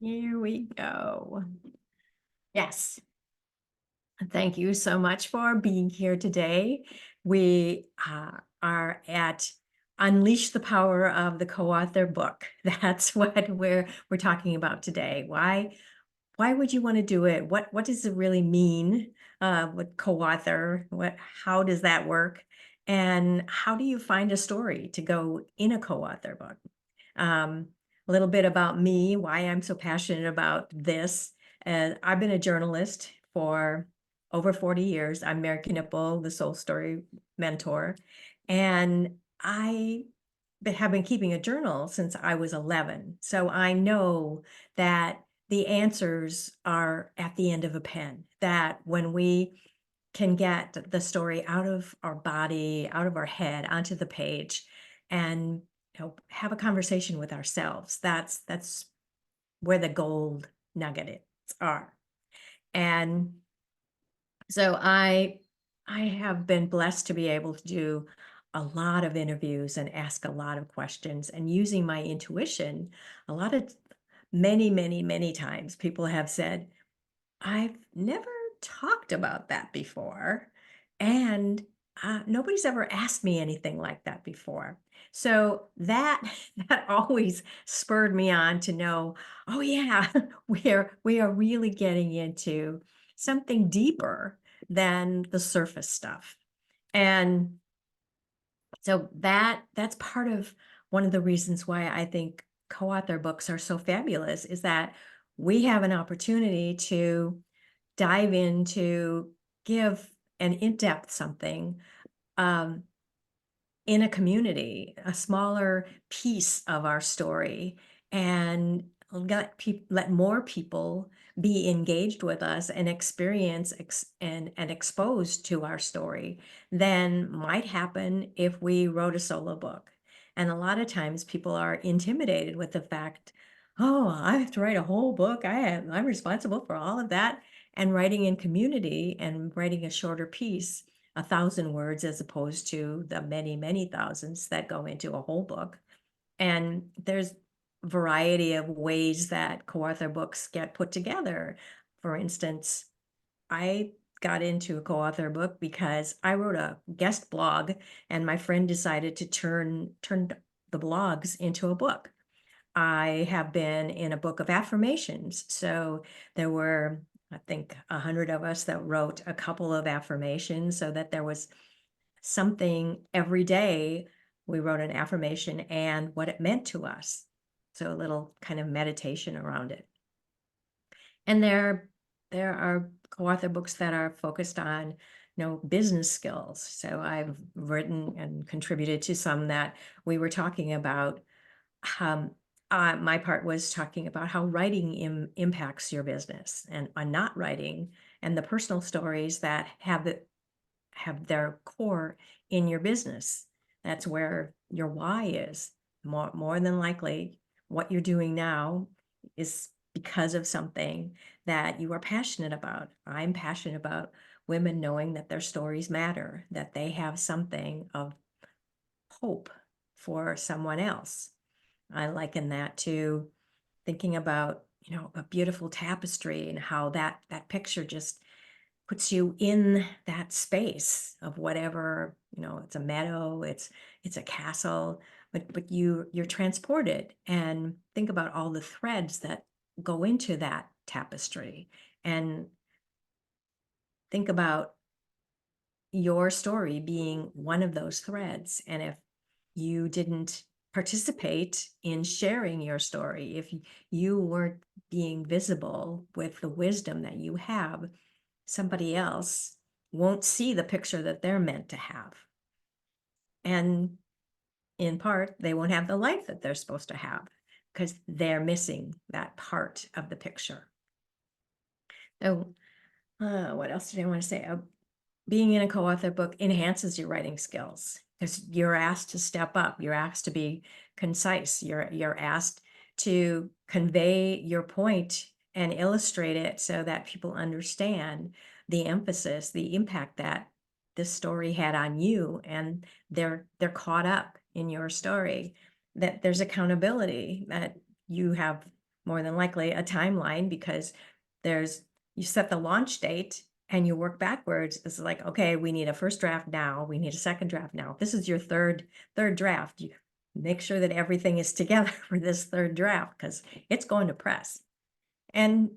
Here we go. Yes. Thank you so much for being here today. We are at Unleash the Power of the Co-Author Book. That's what we're talking about today. Why would you want to do it? What does it really mean with co-author? How does that work? And how do you find a story to go in a co-author book? A little bit about me, why I'm so passionate about this. And I've been a journalist for over 40 years. I'm Mary.E.Knippel, Knippel, the soul story mentor. And I have been keeping a journal since I was 11. So I know that the answers are at the end of a pen, that when we can get the story out of our body, out of our head, onto the page, and have a conversation with ourselves, that's where the gold nuggets are. And so I have been blessed to be able to do a lot of interviews and ask a lot of questions, and using my intuition. A lot of many times people have said, I've never talked about that before, and nobody's ever asked me anything like that before. So that that always spurred me on to know, oh yeah, we are really getting into something deeper than the surface stuff. And so that's part of one of the reasons why I think co-author books are so fabulous, is that we have an opportunity to dive into, give an in-depth something um, in a community, a smaller piece of our story, and let more people be engaged with us and experience and exposed to our story than might happen if we wrote a solo book. And a lot of times people are intimidated with the fact, oh, I have to write a whole book. I'm responsible for all of that. And writing in community and writing a shorter piece, 1,000 words, as opposed to the many thousands that go into a whole book. And there's a variety of ways that co-author books get put together. For instance, I got into a co-author book because I wrote a guest blog, and my friend decided to turn the blogs into a book. I have been in a book of affirmations. So there were, I think, 100 of us that wrote a couple of affirmations, so that there was something every day. We wrote an affirmation and what it meant to us. So a little kind of meditation around it. And there are co-author books that are focused on, business skills. So I've written and contributed to some that we were talking about. Um, my part was talking about how writing impacts your business, and on not writing, and the personal stories that have their core in your business. That's where your why is. More than likely, what you're doing now is because of something that you are passionate about. I'm passionate about women knowing that their stories matter, that they have something of hope for someone else. I liken that to thinking about, a beautiful tapestry, and how that picture just puts you in that space of whatever, it's a meadow, it's a castle, but you're transported. And think about all the threads that go into that tapestry, and think about your story being one of those threads. And if you didn't participate in sharing your story, if you weren't being visible with the wisdom that you have, somebody else won't see the picture that they're meant to have. And in part, they won't have the life that they're supposed to have, because they're missing that part of the picture. So, what else did I want to say? Being in a co-author book enhances your writing skills, because you're asked to step up. You're asked to be concise. You're asked to convey your point and illustrate it so that people understand the emphasis, the impact that this story had on you, and they're caught up in your story. That there's accountability, that you have more than likely a timeline, because you set the launch date and you work backwards. It's like, okay, we need a first draft now. We need a second draft now. This is your third draft. You make sure that everything is together for this third draft, because it's going to press. And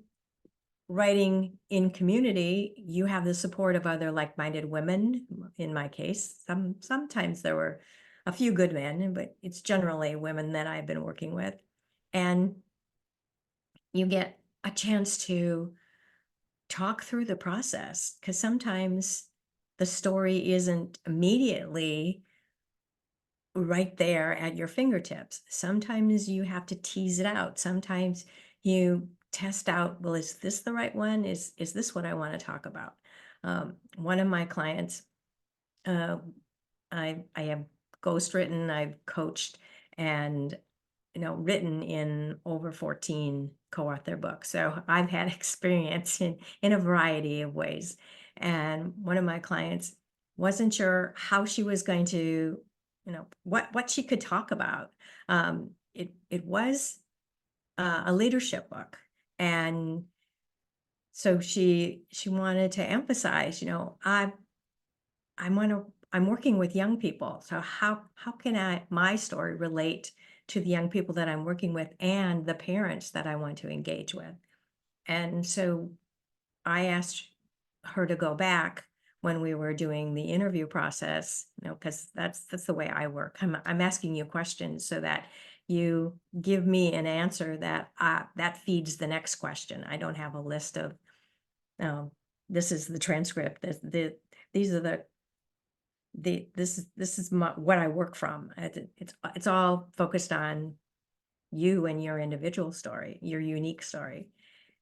writing in community, you have the support of other like-minded women. In my case, sometimes there were a few good men, but it's generally women that I've been working with. And you get a chance to talk through the process, because sometimes the story isn't immediately right there at your fingertips. Sometimes you have to tease it out. Sometimes you test out, well, is this the right one? Is this what I want to talk about? One of my clients, uh, I have ghostwritten, I've coached, and written in over 14 co-author books. So I've had experience in a variety of ways. And one of my clients wasn't sure how she was going to, what she could talk about. It was a leadership book, and so she wanted to emphasize, I'm working with young people. So how can my story relate to the young people that I'm working with and the parents that I want to engage with? And so I asked her to go back when we were doing the interview process, because that's the way I work. I'm asking you questions so that you give me an answer that feeds the next question. I don't have a list of, um, this is the transcript. These are this is what I work from. It's all focused on you and your individual story, your unique story.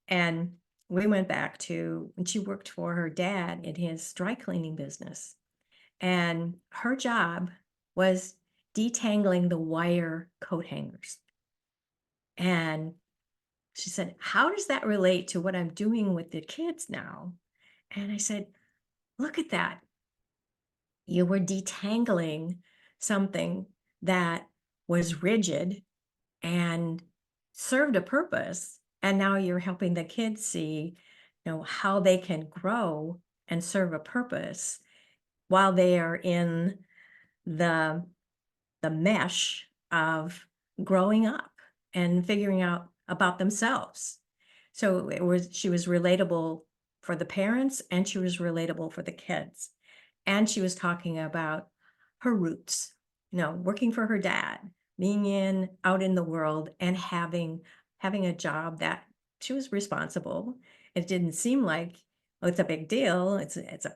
And we went back to when she worked for her dad in his dry cleaning business. And her job was detangling the wire coat hangers. And she said, how does that relate to what I'm doing with the kids now? And I said, look at that. You were detangling something that was rigid and served a purpose. And now you're helping the kids see, how they can grow and serve a purpose while they are in the mesh of growing up and figuring out about themselves. So she was relatable for the parents, and she was relatable for the kids. And she was talking about her roots, working for her dad, being out in the world, and having a job that she was responsible. It didn't seem like, oh, it's a big deal. It's a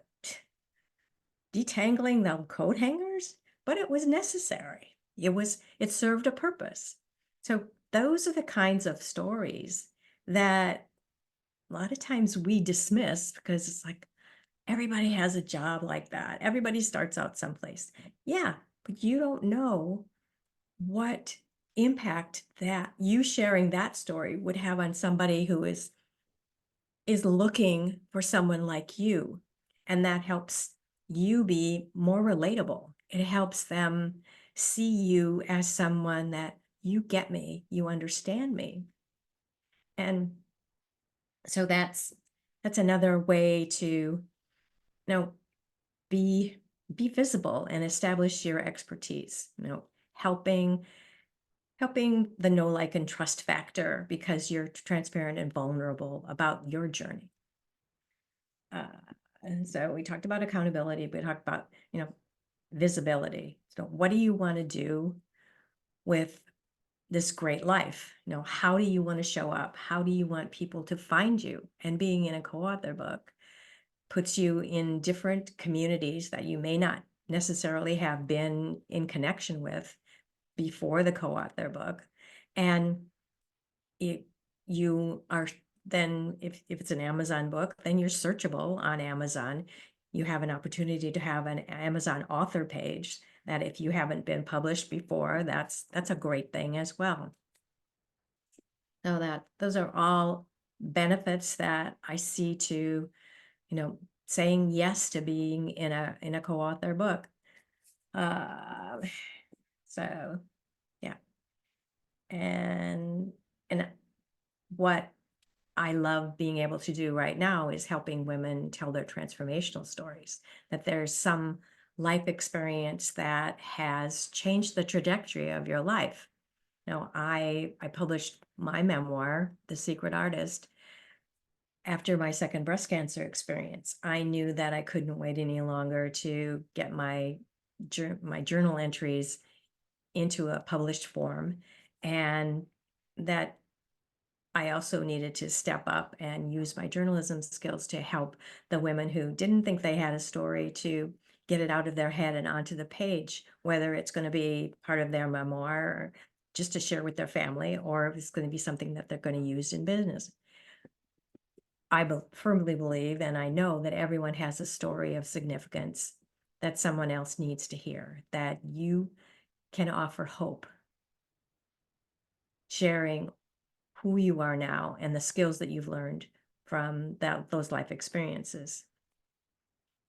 detangling the coat hangers, but it was necessary. It served a purpose. So those are the kinds of stories that a lot of times we dismiss, because it's like, everybody has a job like that. Everybody starts out someplace. Yeah, but you don't know what impact that you sharing that story would have on somebody who is looking for someone like you. And that helps you be more relatable. It helps them see you as someone that you get me, you understand me. And so that's another way to, be visible and establish your expertise, helping the know, like, and trust factor, because you're transparent and vulnerable about your journey. And so we talked about accountability. We talked about, visibility. So what do you want to do with this great life? How do you want to show up? How do you want people to find you? And being in a co-author book puts you in different communities that you may not necessarily have been in connection with before the co-author book. And you are then, if it's an Amazon book, then you're searchable on Amazon. You have an opportunity to have an Amazon author page that, if you haven't been published before, that's a great thing as well. So those are all benefits that I see to, saying yes to being in a co-author book. Uh, so yeah. And what I love being able to do right now is helping women tell their transformational stories, that there's some life experience that has changed the trajectory of your life. Now, I published my memoir, The Secret Artist, after my second breast cancer experience. I knew that I couldn't wait any longer to get my journal entries into a published form, and that I also needed to step up and use my journalism skills to help the women who didn't think they had a story to get it out of their head and onto the page, whether it's going to be part of their memoir or just to share with their family, or if it's going to be something that they're going to use in business. I firmly believe, and I know that everyone has a story of significance that someone else needs to hear, that you can offer hope, sharing who you are now and the skills that you've learned from those life experiences.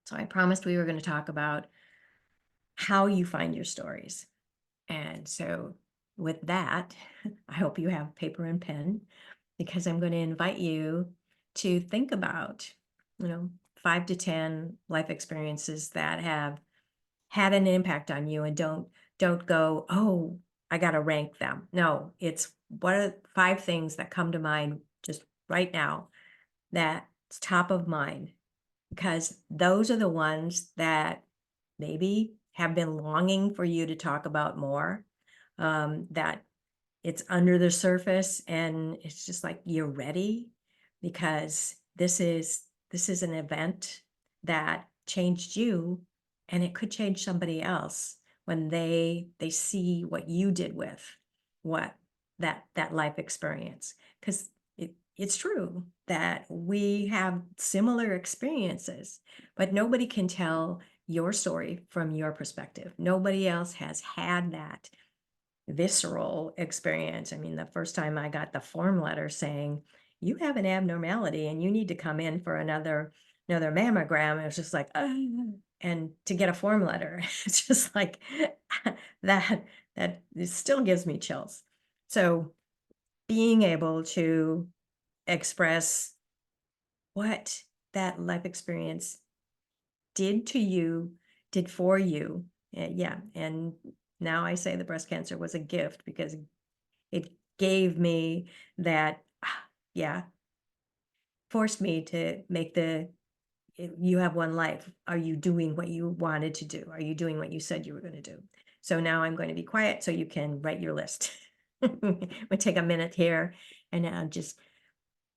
So I promised we were going to talk about how you find your stories. And so with that, I hope you have paper and pen, because I'm going to invite you to think about, 5 to 10 life experiences that have had an impact on you, and don't go, oh, I got to rank them. No, it's what are 5 things that come to mind just right now that's top of mind, because those are the ones that maybe have been longing for you to talk about more, that it's under the surface and it's just like you're ready, because this is an event that changed you, and it could change somebody else when they see what you did with what that life experience, because it's true that we have similar experiences, but nobody can tell your story from your perspective. Nobody else has had that visceral experience. I mean, the first time I got the form letter saying you have an abnormality and you need to come in for another mammogram, it was just like, and to get a form letter, it's just like that it still gives me chills. So being able to express what that life experience did to you, did for you. Yeah. And now I say the breast cancer was a gift, because it gave me that, yeah, forced me to make you have one life. Are you doing what you wanted to do? Are you doing what you said you were going to do? So now I'm going to be quiet so you can write your list. We'll take a minute here and just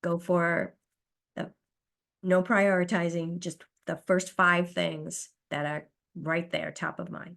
go for the no prioritizing, just the first 5 things that are right there, top of mind.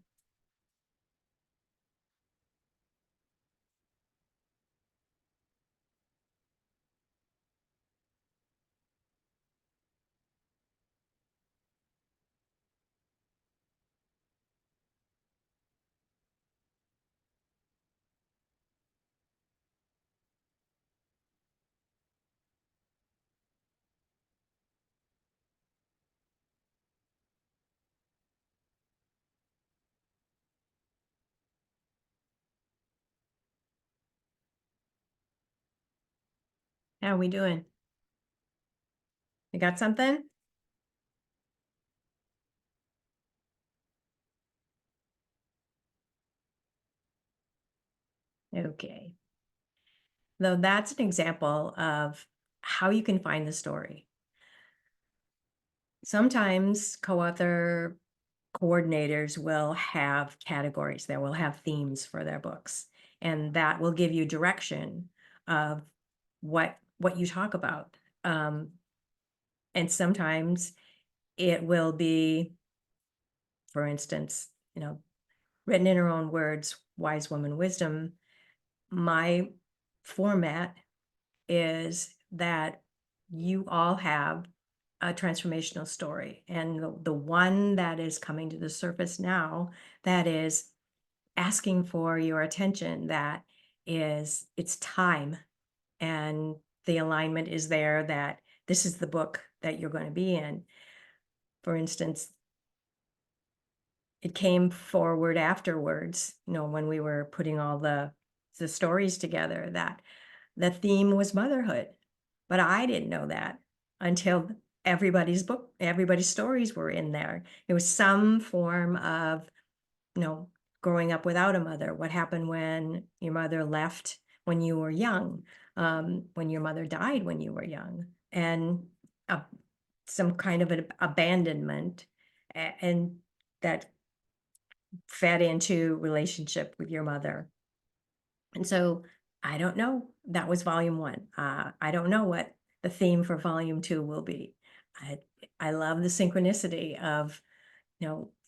How are we doing? You got something? Okay. Though that's an example of how you can find the story. Sometimes co-author coordinators will have categories, they will have themes for their books, and that will give you direction of what you talk about. And sometimes it will be, for instance, written in her own words, wise woman wisdom. My format is that you all have a transformational story. And the one that is coming to the surface now, that is asking for your attention, that is, it's time. And the alignment is there that this is the book that you're going to be in. For instance, it came forward afterwards, when we were putting all the stories together, that the theme was motherhood. But I didn't know that until everybody's stories were in there. It was some form of, you know, growing up without a mother. What happened when your mother left when you were young? When your mother died when you were young, and uh, some kind of an abandonment, and that fed into relationship with your mother. And so I don't know. That was volume one. I don't know what the theme for volume two will be. I I love the synchronicity of,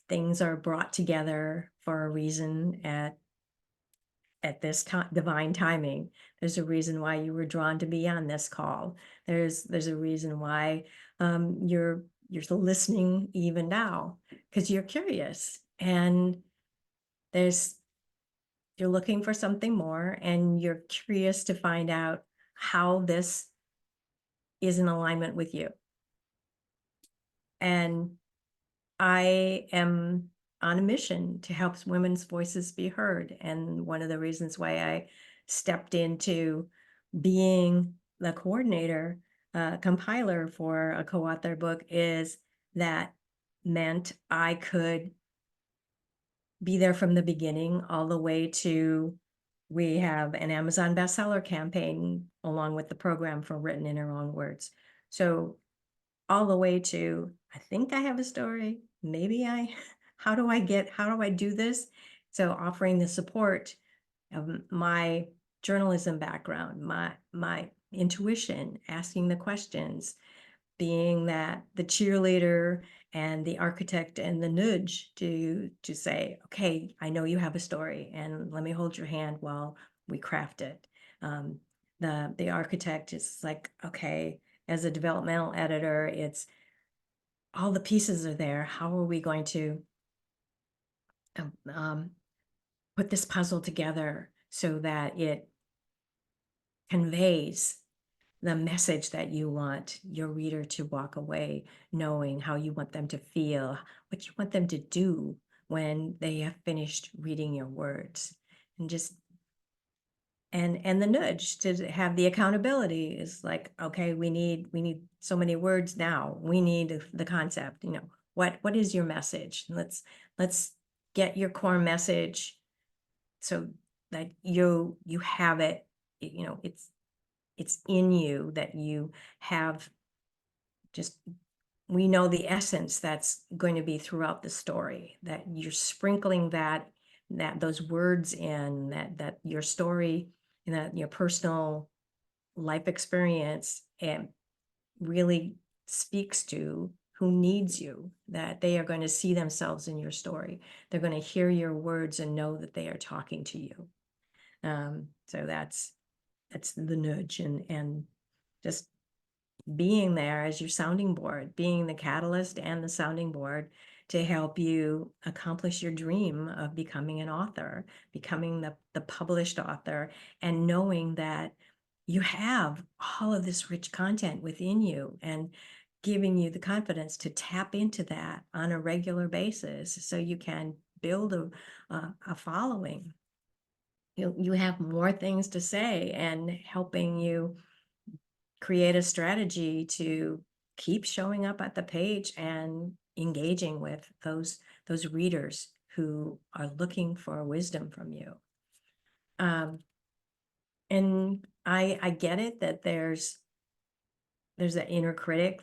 things are brought together for a reason at this time, divine timing. There's a reason why you were drawn to be on this call. There's a reason why you're still listening even now, because you're curious, and there's you're looking for something more, and you're curious to find out how this is in alignment with you. And I am on a mission to help women's voices be heard. And one of the reasons why I stepped into being the coordinator, compiler for a co-author book, is that meant I could be there from the beginning all the way to, we have an Amazon bestseller campaign along with the program for Written in Her Own Words. So all the way to, I think I have a story. Maybe how do I do this? So offering the support of my journalism background, my intuition, asking the questions, being that the cheerleader and the architect and the nudge to say, okay, I know you have a story, and let me hold your hand while we craft it. The architect is like, okay, as a developmental editor, it's all the pieces are there. How are we going to um, um, put this puzzle together so that it conveys the message that you want your reader to walk away knowing, how you want them to feel, what you want them to do when they have finished reading your words. And just and the nudge to have the accountability is like, okay, we need so many words now. We need the concept, what is your message? Let's get your core message so that you have it, it's in you, that you have, just, we know the essence that's going to be throughout the story, that you're sprinkling that those words in, that your story and that your personal life experience, and really speaks to who needs you, that they are going to see themselves in your story. They're going to hear your words and know that they are talking to you. So that's the nudge, and just being there as your sounding board, being the catalyst and the sounding board to help you accomplish your dream of becoming an author, becoming the published author, and knowing that you have all of this rich content within you, and giving you the confidence to tap into that on a regular basis so you can build a following. You have more things to say, and helping you create a strategy to keep showing up at the page and engaging with those readers who are looking for wisdom from you. And I get it that there's that inner critic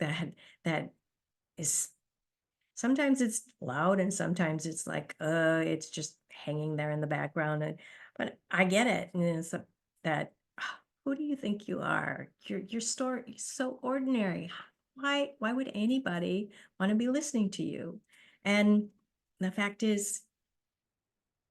that is, sometimes it's loud, and sometimes it's like, it's just hanging there in the background. But I get it. And it's that, who do you think you are? Your story is so ordinary. Why would anybody want to be listening to you? And the fact is,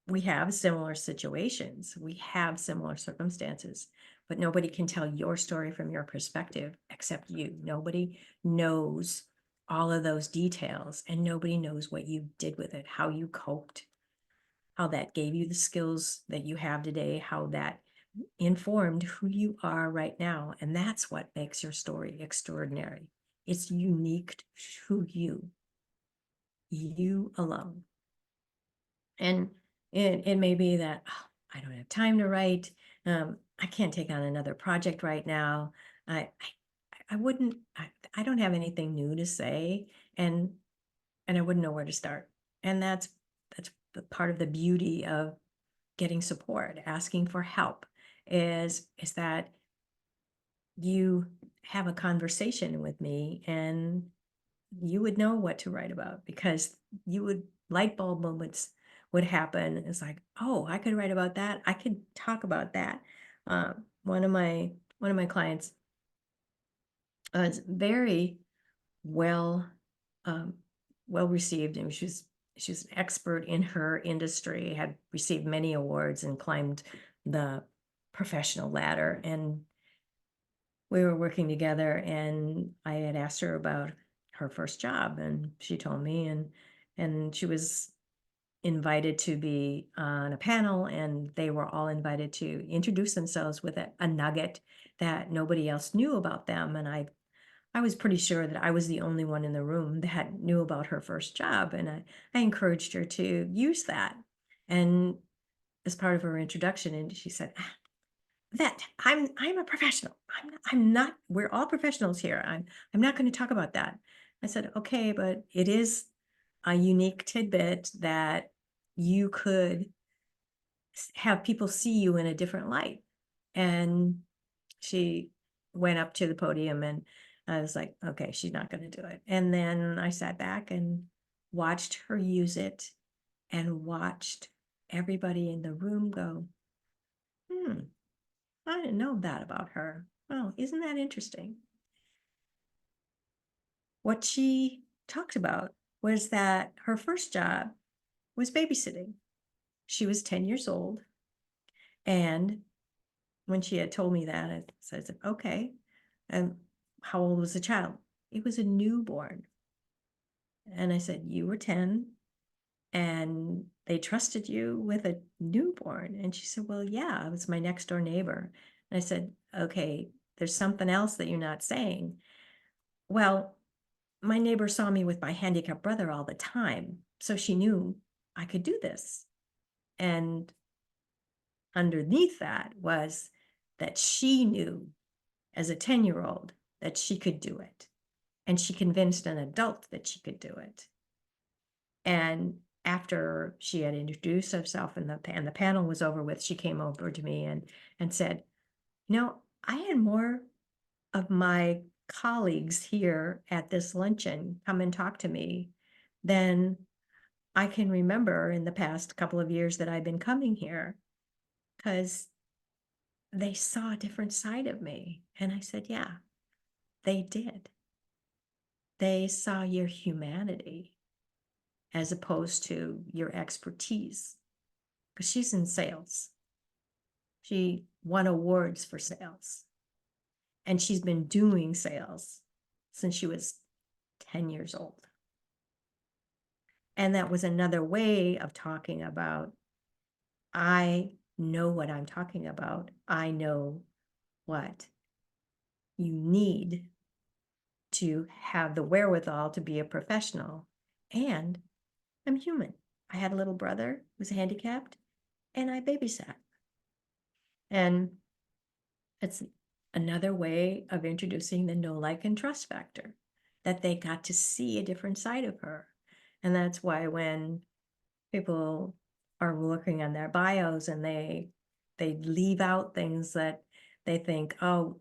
we have similar situations, we have similar circumstances, but nobody can tell your story from your perspective except you. Nobody knows all of those details, and nobody knows what you did with it, how you coped, how that gave you the skills that you have today, how that informed who you are right now. And that's what makes your story extraordinary. It's unique to you alone. And it may be that, I don't have time to write. I can't take on another project right now. I wouldn't, I don't have anything new to say, and I wouldn't know where to start. And that's the part of the beauty of getting support, asking for help, is that you have a conversation with me and you would know what to write about, because you would, light bulb moments would happen. It's like, oh, I could write about that. I could talk about that. One of my clients is very well um, well received, and she's an expert in her industry, had received many awards and climbed the professional ladder. And we were working together, and I had asked her about her first job, and she told me, and she was invited to be on a panel, and they were all invited to introduce themselves with a nugget that nobody else knew about them. And I was pretty sure that I was the only one in the room that knew about her first job, and I encouraged her to use that. And as part of her introduction, and she said, that I'm a professional. I'm not, we're all professionals here. I'm not going to talk about that. I said, okay, but it is a unique tidbit that you could have people see you in a different light. And she went up to the podium, and I was like, okay, she's not going to do it. And then I sat back and watched her use it, and watched everybody in the room go, hmm, I didn't know that about her. Oh, isn't that interesting? What she talked about was that her first job was babysitting. She was 10 years old. And when she had told me that, I said, okay. And how old was the child? It was a newborn. And I said, you were 10 and they trusted you with a newborn. And she said, well, yeah, it was my next door neighbor. And I said, okay, there's something else that you're not saying. Well, my neighbor saw me with my handicapped brother all the time, so she knew I could do this. And underneath that was that she knew as a 10-year-old that she could do it. And she convinced an adult that she could do it. And after she had introduced herself and the panel was over with, she came over to me and said, I had more of my colleagues here at this luncheon come and talk to me than I can remember in the past couple of years that I've been coming here, because they saw a different side of me. And I said, yeah, they did. They saw your humanity as opposed to your expertise, because she's in sales. She won awards for sales, and she's been doing sales since she was 10 years old. And that was another way of talking about, I know what I'm talking about. I know what you need to have the wherewithal to be a professional. And I'm human. I had a little brother who was handicapped, and I babysat. And it's another way of introducing the know, like, and trust factor, that they got to see a different side of her. And that's why when people are working on their bios and they leave out things that they think, oh,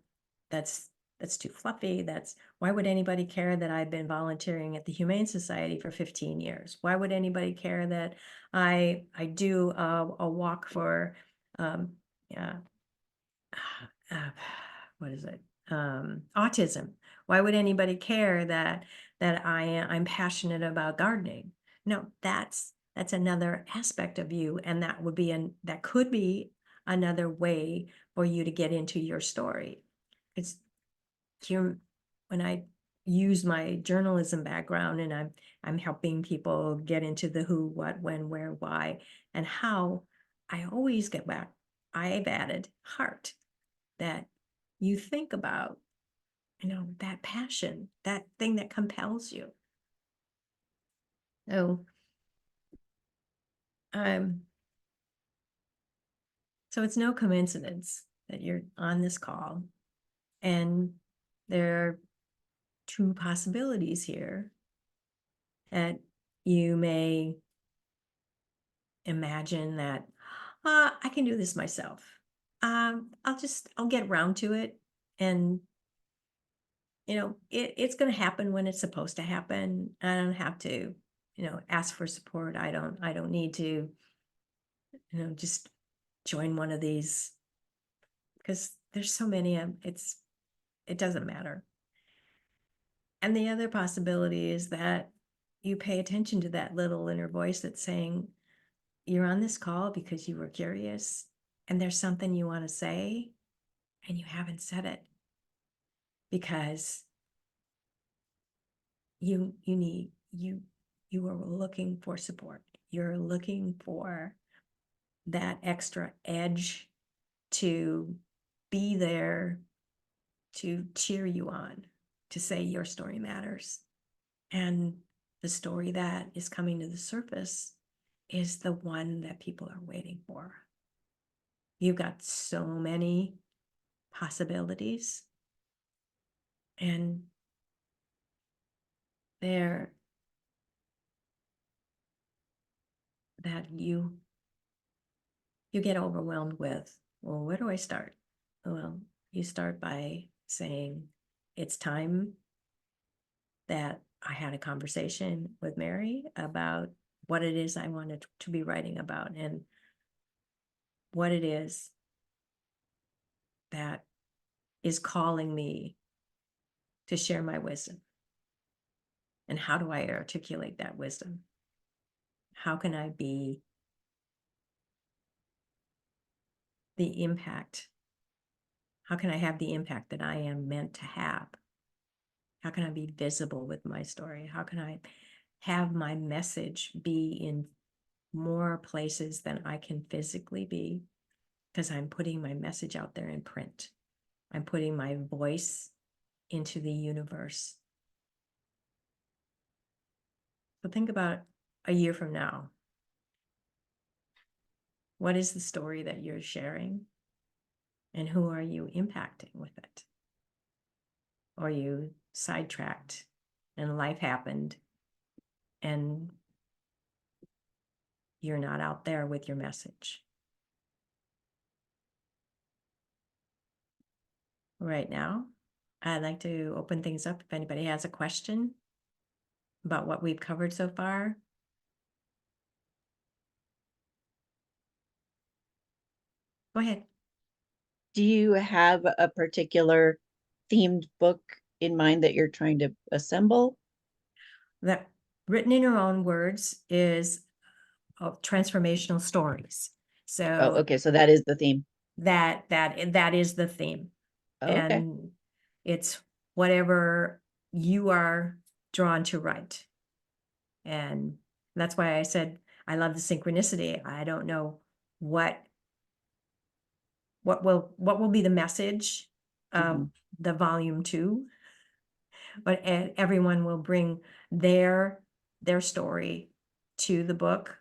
that's too fluffy. That's, why would anybody care that I've been volunteering at the Humane Society for 15 years? Why would anybody care that I do a walk for yeah, what is it? Autism. Why would anybody care that I'm passionate about gardening? No, that's another aspect of you, and that could be another way for you to get into your story. It's here when I use my journalism background, and I'm helping people get into the who, what, when, where, why, and how. I always get back. I've added heart, that you think about, that passion, that thing that compels you. So, um, so it's no coincidence that you're on this call, and there are two possibilities here. And you may imagine that, I can do this myself. I'll get around to it. And, it's going to happen when it's supposed to happen. I don't have to, ask for support. I don't need to, just join one of these, because there's so many of it doesn't matter. And the other possibility is that you pay attention to that little inner voice that's saying, you're on this call because you were curious and there's something you want to say and you haven't said it because you are looking for support. You're looking for that extra edge to be there to cheer you on, to say your story matters. And the story that is coming to the surface is the one that people are waiting for. You've got so many possibilities, and there that you get overwhelmed with, well, where do I start? Well, you start by saying, it's time that I had a conversation with Mary about what it is I wanted to be writing about, and what it is that is calling me to share my wisdom. And how do I articulate that wisdom? How can I be the impact? How can I have the impact that I am meant to have? How can I be visible with my story? How can I have my message be in more places than I can physically be? Because I'm putting my message out there in print. I'm putting my voice into the universe. So think about a year from now. What is the story that you're sharing? And who are you impacting with it? Or you sidetracked and life happened and you're not out there with your message. Right now, I'd like to open things up if anybody has a question about what we've covered so far. Go ahead. Do you have a particular themed book in mind that you're trying to assemble? That written in your own words is transformational stories. Oh, So okay. So that is the theme. that is the theme. Oh, okay. And it's whatever you are drawn to write. And that's why I said I love the synchronicity. I don't know what will be the message of the volume 2, but everyone will bring their story to the book,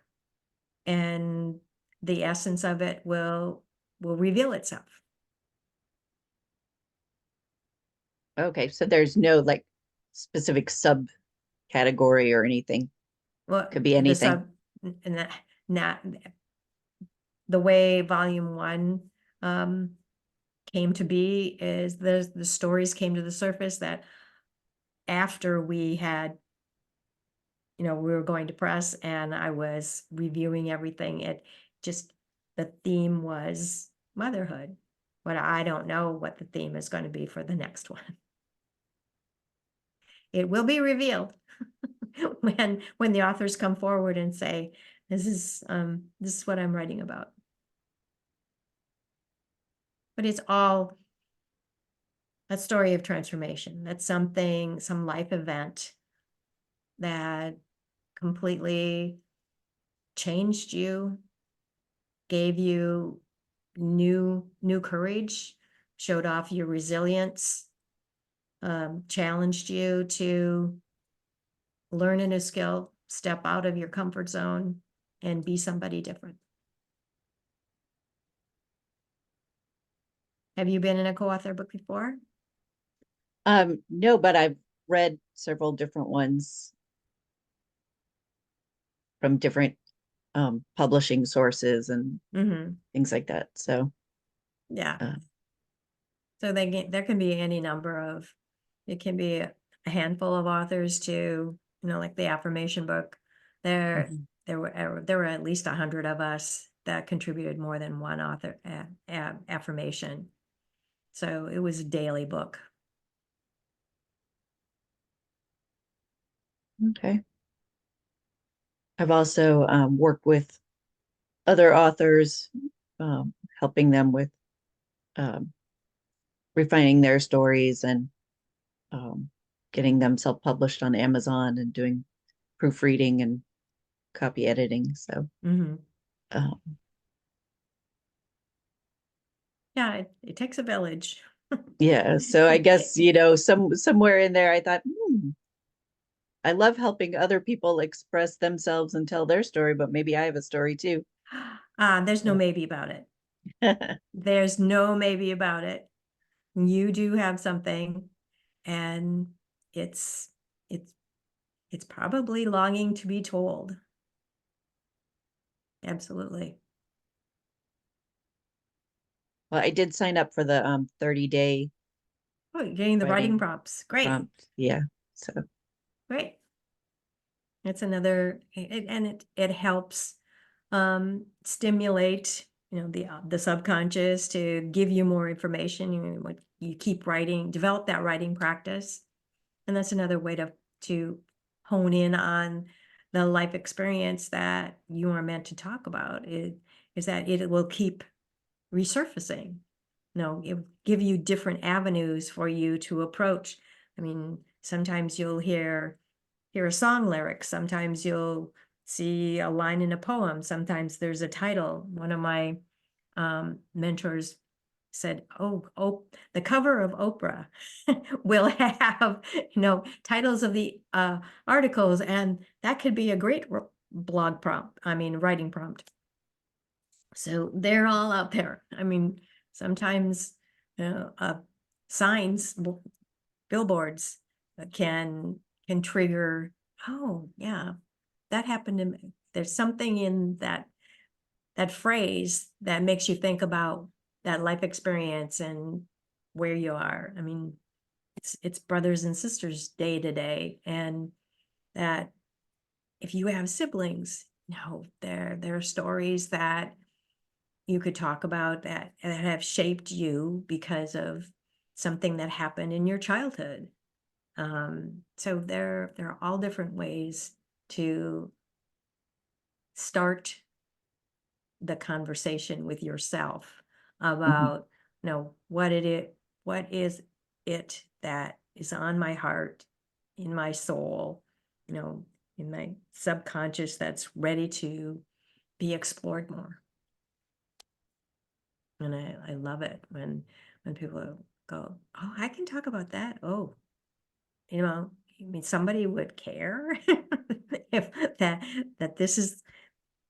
and the essence of it will reveal itself. Okay. So there's no like specific subcategory or anything. Well, Could be the anything. and that, not the way volume 1 came to be is the stories came to the surface that after we had, we were going to press and I was reviewing everything. It just, the theme was motherhood, but I don't know what the theme is going to be for the next one. It will be revealed when the authors come forward and say, this is what I'm writing about. But it's all a story of transformation. That's some life event that completely changed you, gave you new courage, showed off your resilience, challenged you to learn a new skill, step out of your comfort zone, and be somebody different. Have you been in a co-author book before? No, but I've read several different ones from different publishing sources and Mm-hmm. things like that. So, Yeah. uh, So there can be any number of, it can be a handful of authors to, like the affirmation book. There, mhm. there were at least 100 of us that contributed more than one author affirmation. So it was a daily book. Okay. I've also worked with other authors, helping them with um, refining their stories and um, getting them self-published on Amazon and doing proofreading and copy editing. So, Mm-hmm. um, Yeah, it takes a village. yeah. So I guess, somewhere in there, I thought, I love helping other people express themselves and tell their story, but maybe I have a story too. There's no maybe about it. There's no maybe about it. You do have something, and it's it's it's probably longing to be told. Absolutely. Well, I did sign up for the 30-day Oh, you're getting the writing writing prompts. Great. prompt. Yeah. So, Great. It's another, and it helps stimulate, the subconscious to give you more information. You keep writing, develop that writing practice. And that's another way to hone in on the life experience that you are meant to talk about. Is that it will keep resurfacing. It will give you different avenues for you to approach. I mean, sometimes you'll hear a song lyric, sometimes you'll see a line in a poem, sometimes there's a title. One of my mentors said, oh, the cover of Oprah will have, titles of the articles, and that could be a great blog prompt. I mean, writing prompt. So they're all out there. I mean, sometimes signs, billboards can trigger. Oh, yeah, that happened to me. There's something in that phrase that makes you think about that life experience and where you are. I mean, it's brothers and sisters day to day, and that if you have siblings, there are stories that you could talk about that have shaped you because of something that happened in your childhood. So there are all different ways to start the conversation with yourself mhm, about, what is it that is on my heart, in my soul, you know, in my subconscious that's ready to be explored more. And I love it when people go, oh, I can talk about that. Oh, I mean, somebody would care if that this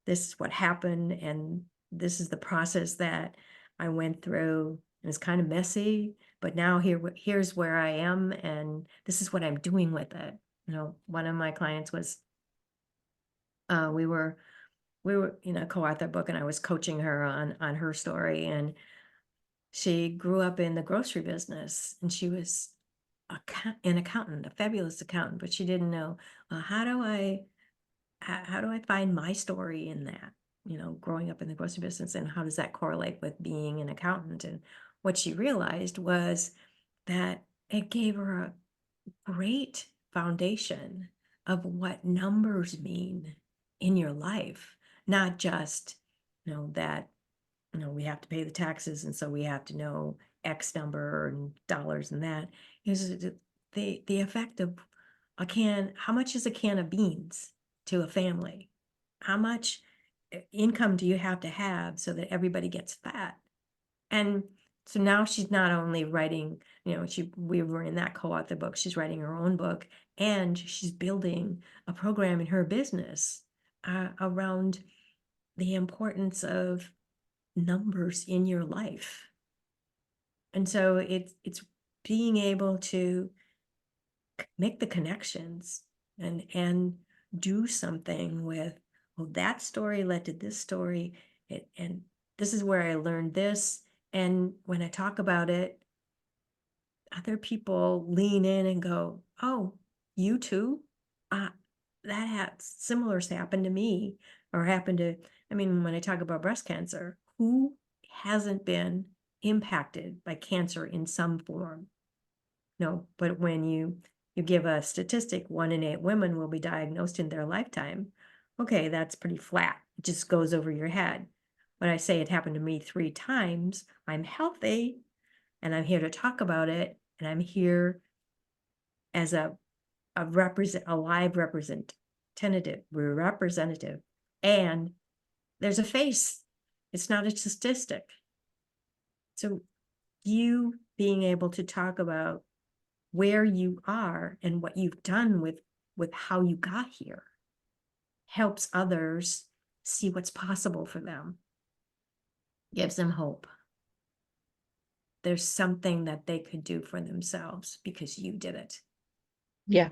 is what happened, and this is the process that I went through. And it's kind of messy, but now here's where I am, and this is what I'm doing with it. One of my clients was, we were in a co-author book, and I was coaching her on her story, and she grew up in the grocery business, and she was an accountant, a fabulous accountant, but she didn't know, well, how do I find my story in that? Growing up in the grocery business, and how does that correlate with being an accountant? And what she realized was that it gave her a great foundation of what numbers mean in your life, not just, that, we have to pay the taxes, and so we have to know X number and dollars, and that is the effect of how much is a can of beans to a family? How much income do you have to have so that everybody gets fat? And so now she's not only writing, we were in that co-author book, she's writing her own book, and she's building a program in her business around the importance of numbers in your life. And so it's being able to make the connections and do something with, well, that story led to this story, and this is where I learned this. And when I talk about it, other people lean in and go, oh, you too? Uh, that had similars happened to me, or happened to, I mean, when I talk about breast cancer, who hasn't been impacted by cancer in some form? No, but when you give a statistic, 1 in 8 women will be diagnosed in their lifetime. Okay, that's pretty flat. It just goes over your head. When I say it happened to me 3 times, I'm healthy and I'm here to talk about it, and I'm here as a live representative, and there's a face. It's not a statistic. So you being able to talk about where you are and what you've done with how you got here helps others see what's possible for them, gives them hope. There's something that they could do for themselves because you did it. Yeah.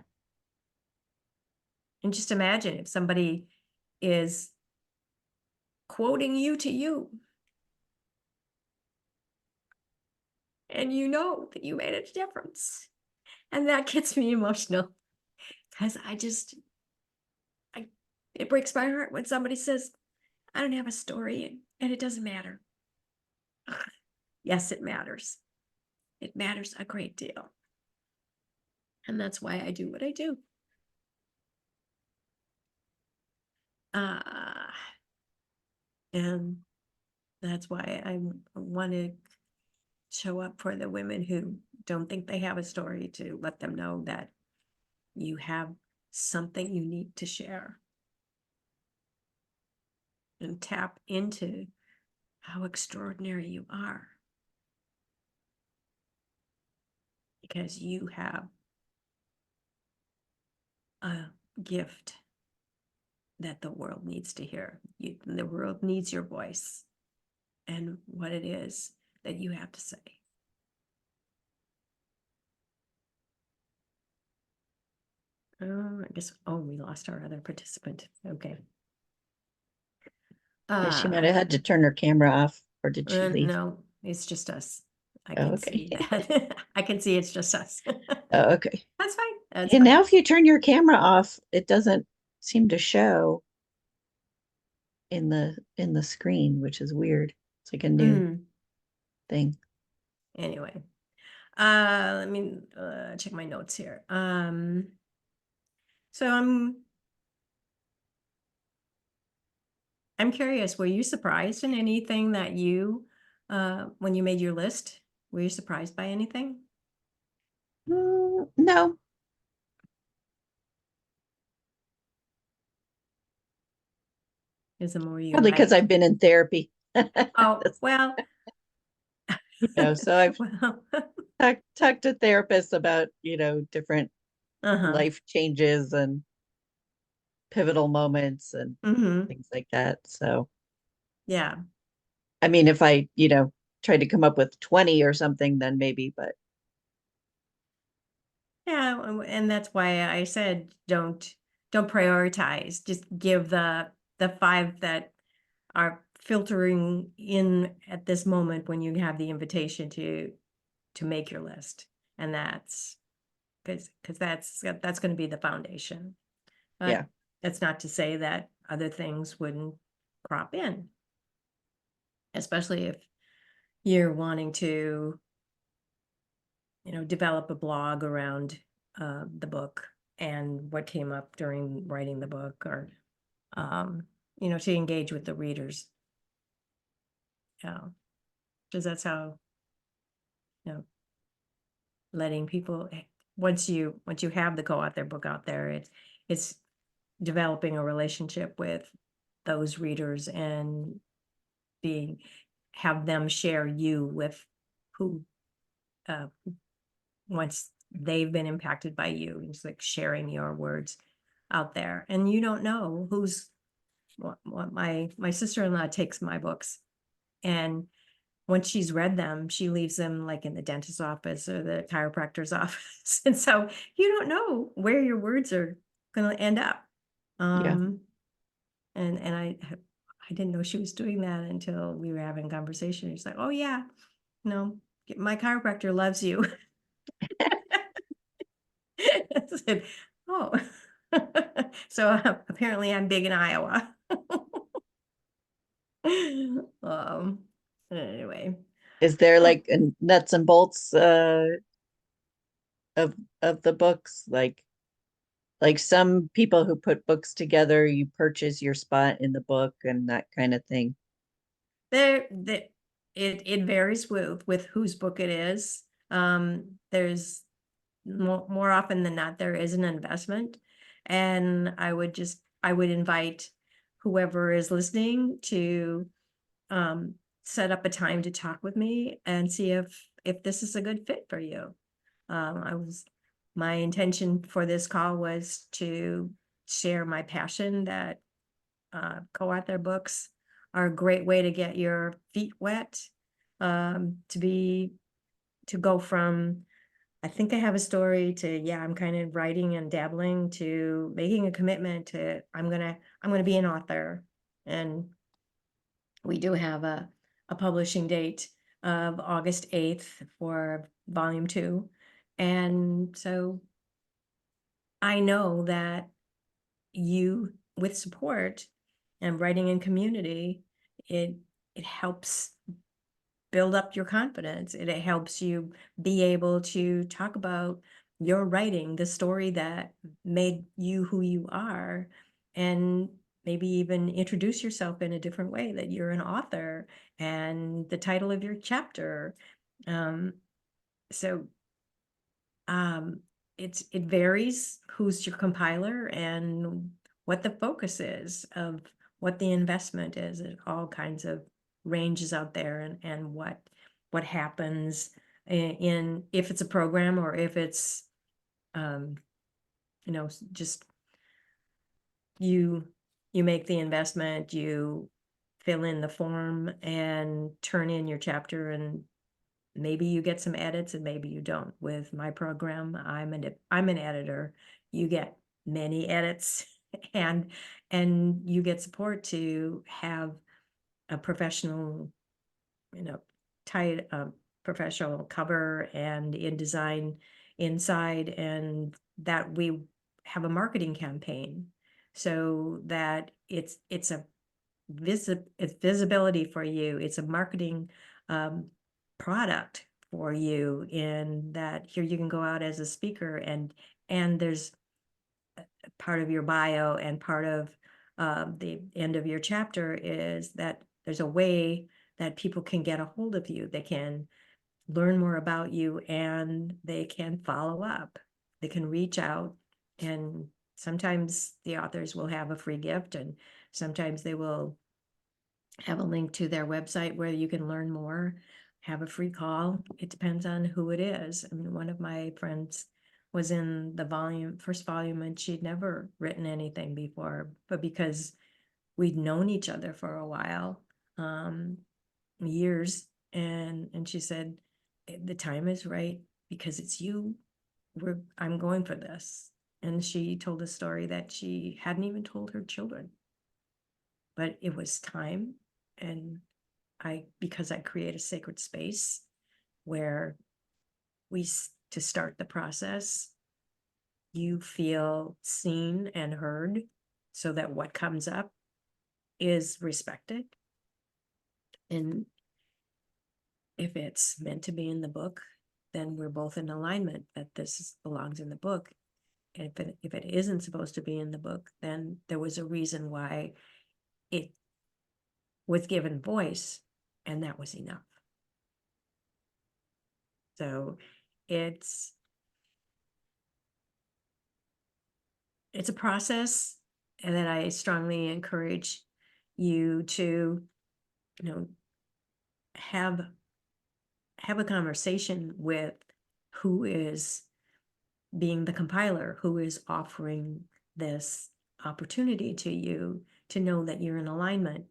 And just imagine if somebody is quoting you to you, and you know that you made a difference. And that gets me emotional because I, it breaks my heart when somebody says, I don't have a story and it doesn't matter. Yes, it matters. It matters a great deal. And that's why I do what I do. Uh, and that's why I want to show up for the women who don't think they have a story, to let them know that you have something unique to share, and tap into how extraordinary you are, because you have a gift that the world needs to hear. The world needs your voice and what it is that you have to say. I guess, we lost our other participant. Okay. Yeah, she might have had to turn her camera off, or did she leave? No, it's just us. I Oh, can okay. see that. I can see it's just us. Oh, okay. That's fine. That's And fine. now if you turn your camera off, it doesn't seem to show in the screen, which is weird. It's like a new thing. Anyway, let me check my notes here. So I'm curious, were you surprised in anything that when you made your list, were you surprised by anything? No. Is the more you Probably because like? I've been in therapy. Oh, well, So I've well, talked to therapists about, different uh-huh. life changes and pivotal moments and Mm-hmm. things like that. So, Yeah. I mean, if I, tried to come up with 20 or something, then maybe, but Yeah, and that's why I said don't prioritize. Just give the 5 that are filtering in at this moment when you have the invitation to make your list. And that's because that's going to be the foundation. But yeah. that's not to say that other things wouldn't crop in, especially if you're wanting to, develop a blog around the book and what came up during writing the book, or to engage with the readers. Yeah, because that's how, you know letting people, once you have the co-author book out there, it's developing a relationship with those readers, and being have them share you with who, uh, once they've been impacted by you. It's like sharing your words out there, and you don't know who's what my sister-in-law takes my books, and once she's read them, she leaves them like in the dentist's office or the chiropractor's office. And so you don't know where your words are going to end up. Yeah. And I didn't know she was doing that until we were having a conversation. She's like, "Oh yeah, no, my chiropractor loves you." I said, "Oh." So apparently I'm big in Iowa. Um, anyway, Is there uh, like a nuts and bolts of the books? Like some people who put books together, you purchase your spot in the book and that kind of thing. there it varies with whose book it is. There's more often than not, there is an investment. And I would invite whoever is listening to um, set up a time to talk with me and see if this is a good fit for you. My intention for this call was to share my passion that co-author books are a great way to get your feet wet, to be to go from I think I have a story to, yeah, I'm kind of writing and dabbling to making a commitment to I'm gonna be an author. And we do have a publishing date of August 8th for volume 2. And so I know that you with support and writing in community, it it helps build up your confidence. It helps you be able to talk about your writing, the story that made you who you are, and maybe even introduce yourself in a different way that you're an author and the title of your chapter. Um, so um, it varies who's your compiler and what the focus is of what the investment is. It all kinds of ranges out there, and what happens in if it's a program or if it's um, just you you make the investment, you fill in the form and turn in your chapter, and maybe you get some edits and maybe you don't. With my program, I'm an editor. You get many edits and you get support to have a professional, you know, tight professional cover and InDesign inside, and that we have a marketing campaign so that it's visibility for you. It's a marketing um, product for you, in that here you can go out as a speaker, and there's part of your bio and part of the end of your chapter is that there's a way that people can get a hold of you. They can learn more about you and they can follow up. They can reach out, and sometimes the authors will have a free gift, and sometimes they will have a link to their website where you can learn more, have a free call. It depends on who it is. I mean, one of my friends was in the first volume, and she'd never written anything before, but because we'd known each other for a while, years, and she said, the time is right because it's you. I'm going for this." And she told a story that she hadn't even told her children, but it was time. And because I create a sacred space where to start the process, you feel seen and heard, so that what comes up is respected. And if it's meant to be in the book, then we're both in alignment that belongs in the book. And if it isn't supposed to be in the book, then there was a reason why it was given voice, and that was enough. So it's a process, and that I strongly encourage you to, you know, have a conversation with who is being the compiler, who is offering this opportunity to you, to know that you're in alignment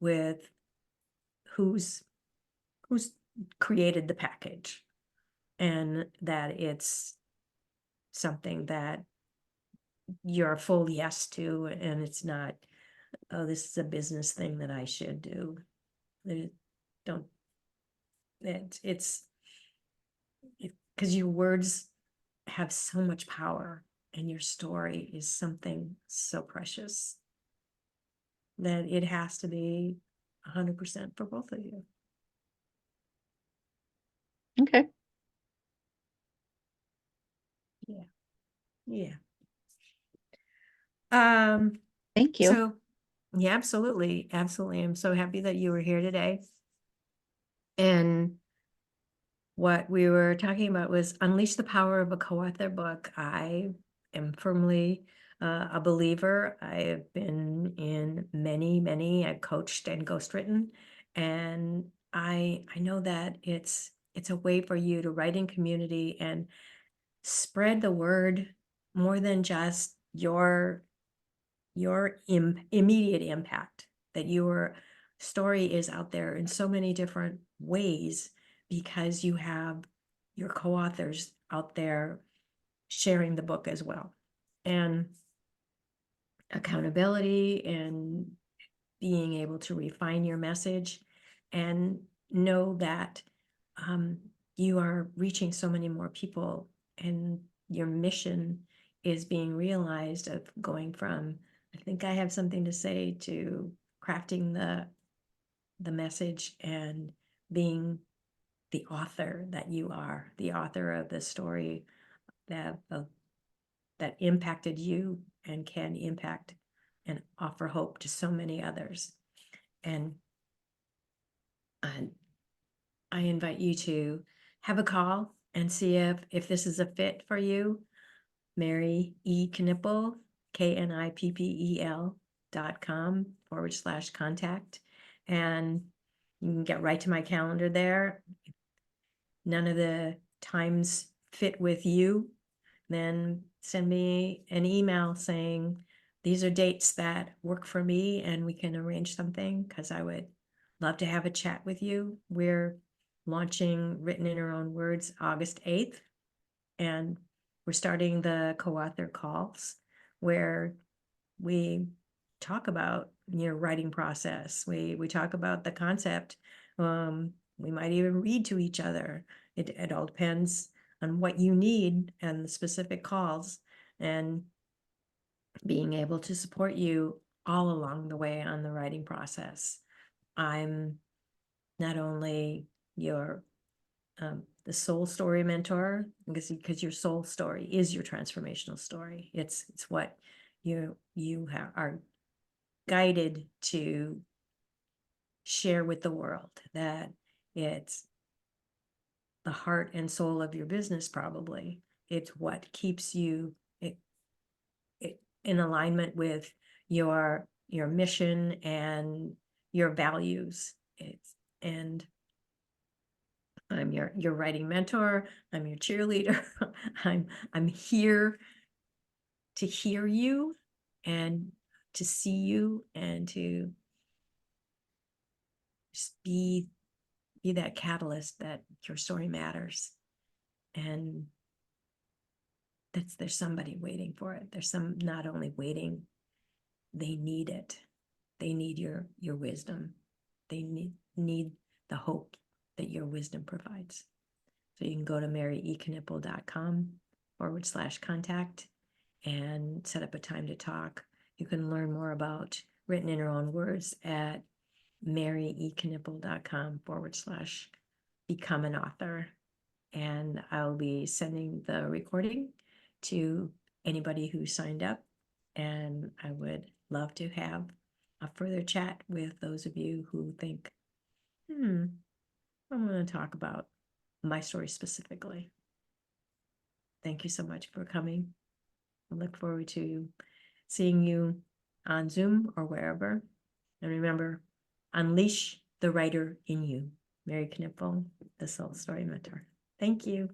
with who's who's created the package, and that it's something that you're a full yes to, and it's not, oh, this is a business thing that I should do. It, don't, it's because your words have so much power, and your story is something so precious that it has to be 100% for both of you. Okay. Yeah. Yeah. Um, Thank you. so yeah, absolutely. Absolutely. I'm so happy that you were here today. And what we were talking about was unleash the power of a co-author book. I am firmly a believer. I have been in many, I've coached and ghostwritten, and I know that it's a way for you to write in community and spread the word more than just your immediate impact, that your story is out there in so many different ways because you have your co-authors out there sharing the book as well. And accountability and being able to refine your message and know that um, you are reaching so many more people, and your mission is being realized, of going from, I think I have something to say, to crafting the message and being the author that you are, the author of the story that that impacted you and can impact and offer hope to so many others. And I invite you to have a call and see if this is a fit for you. Mary.E.Knippel, KNIPPEL.com/contact. And you can get right to my calendar there. None of the times fit with you, then send me an email saying, these are dates that work for me, and we can arrange something, because I would love to have a chat with you. We're launching Written in Our Own Words August 8th, and we're starting the co-author calls where we talk about your writing process. We talk about the concept. We might even read to each other. It all depends on what you need and the specific calls, and being able to support you all along the way on the writing process. I'm not only your the soul story mentor, because your soul story is your transformational story. It's what you are guided to share with the world, that it's the heart and soul of your business. Probably it's what keeps you in alignment with your mission and your values. And I'm your writing mentor. I'm your cheerleader. I'm here to hear you and to see you, and to just be that catalyst that your story matters, and there's somebody waiting for it. There's some not only waiting, they need it. They need your wisdom. They need the hope that your wisdom provides. So you can go to maryeeknippel.com/contact and set up a time to talk. You can learn more about Written in Her Own Words at maryeeknippel.com/become an author. And I'll be sending the recording to anybody who signed up. And I would love to have a further chat with those of you who think, I'm going to talk about my story specifically. Thank you so much for coming. I look forward to seeing you on Zoom or wherever. And remember, unleash the writer in you. Mary Knippel, the Soul Story Mentor. Thank you.